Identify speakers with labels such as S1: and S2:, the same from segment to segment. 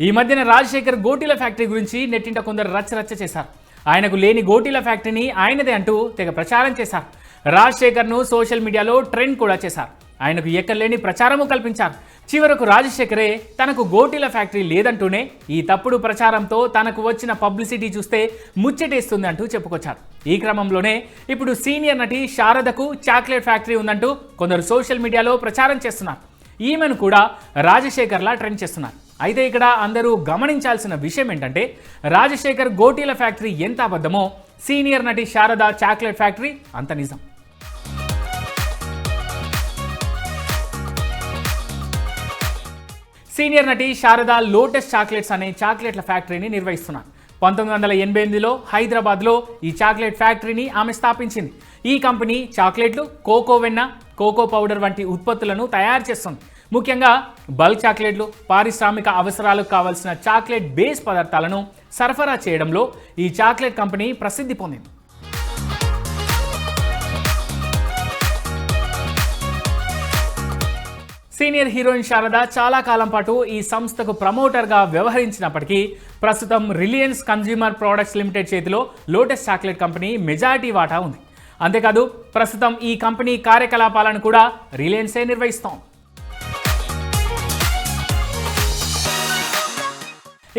S1: ఈ మధ్యన రాజశేఖర్ గోటీల ఫ్యాక్టరీ గురించి నెట్టింట కొందరు రచ్చ చేశారు. ఆయనకు లేని గోటీల ఫ్యాక్టరీని ఆయనదే అంటూ తెగ ప్రచారం చేశారు. రాజశేఖర్ను సోషల్ మీడియాలో ట్రెండ్ కూడా చేశారు. ఆయనకు ఎక్కలేని ప్రచారము కల్పించారు. చివరకు రాజశేఖరే తనకు గోటీల ఫ్యాక్టరీ లేదంటూనే ఈ తప్పుడు ప్రచారంతో తనకు వచ్చిన పబ్లిసిటీ చూస్తే ముచ్చటేస్తుంది అంటూ చెప్పుకొచ్చారు. ఈ క్రమంలోనే ఇప్పుడు సీనియర్ నటి శారదకు చాక్లెట్ ఫ్యాక్టరీ ఉందంటూ కొందరు సోషల్ మీడియాలో ప్రచారం చేస్తున్నారు. ఈమెను కూడా రాజశేఖర్లా ట్రెండ్ చేస్తున్నారు. అయితే ఇక్కడ అందరూ గమనించాల్సిన విషయం ఏంటంటే రాజశేఖర్ గోటీల ఫ్యాక్టరీ ఎంత అబద్ధమో సీనియర్ నటి శారద చాక్లెట్ ఫ్యాక్టరీ అంత నిజం. సీనియర్ నటి శారద లోటస్ చాక్లెట్స్ అనే చాక్లెట్ల ఫ్యాక్టరీని నిర్వహిస్తున్నారు. 1988లో హైదరాబాద్లో ఈ చాక్లెట్ ఫ్యాక్టరీని ఆమె స్థాపించింది. ఈ కంపెనీ చాక్లెట్లు, కోకో వెన్న, కోకో పౌడర్ వంటి ఉత్పత్తులను తయారు చేస్తుంది. ముఖ్యంగా బల్క్ చాక్లెట్లు, పారిశ్రామిక అవసరాలకు కావాల్సిన చాక్లెట్ బేస్ పదార్థాలను సరఫరా చేయడంలో ఈ చాక్లెట్ కంపెనీ ప్రసిద్ధి పొందింది. సీనియర్ హీరోయిన్ శారద చాలా కాలం పాటు ఈ సంస్థకు ప్రమోటర్గా వ్యవహరించినప్పటికీ ప్రస్తుతం రిలయన్స్ కన్జ్యూమర్ ప్రొడక్ట్స్ లిమిటెడ్ చేతిలో లోటస్ చాక్లెట్ కంపెనీ మెజారిటీ వాటా ఉంది. అంతేకాదు ప్రస్తుతం ఈ కంపెనీ కార్యకలాపాలను కూడా రిలయన్సే నిర్వహిస్తోంది.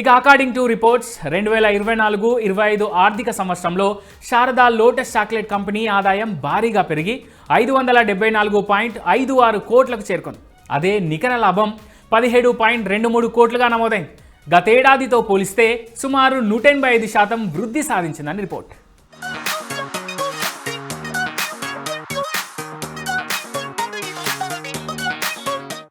S1: ఇక అకార్డింగ్ టు రిపోర్ట్స్ 2024-25 ఆర్థిక సంవత్సరంలో శారద లోటస్ చాక్లెట్ కంపెనీ ఆదాయం భారీగా పెరిగి 574.56 కోట్లకు చేరుకుంది. అదే నికర లాభం 17.23 కోట్లుగా నమోదైంది. గతేడాదితో పోలిస్తే సుమారు 185% వృద్ధి సాధించిందని రిపోర్ట్.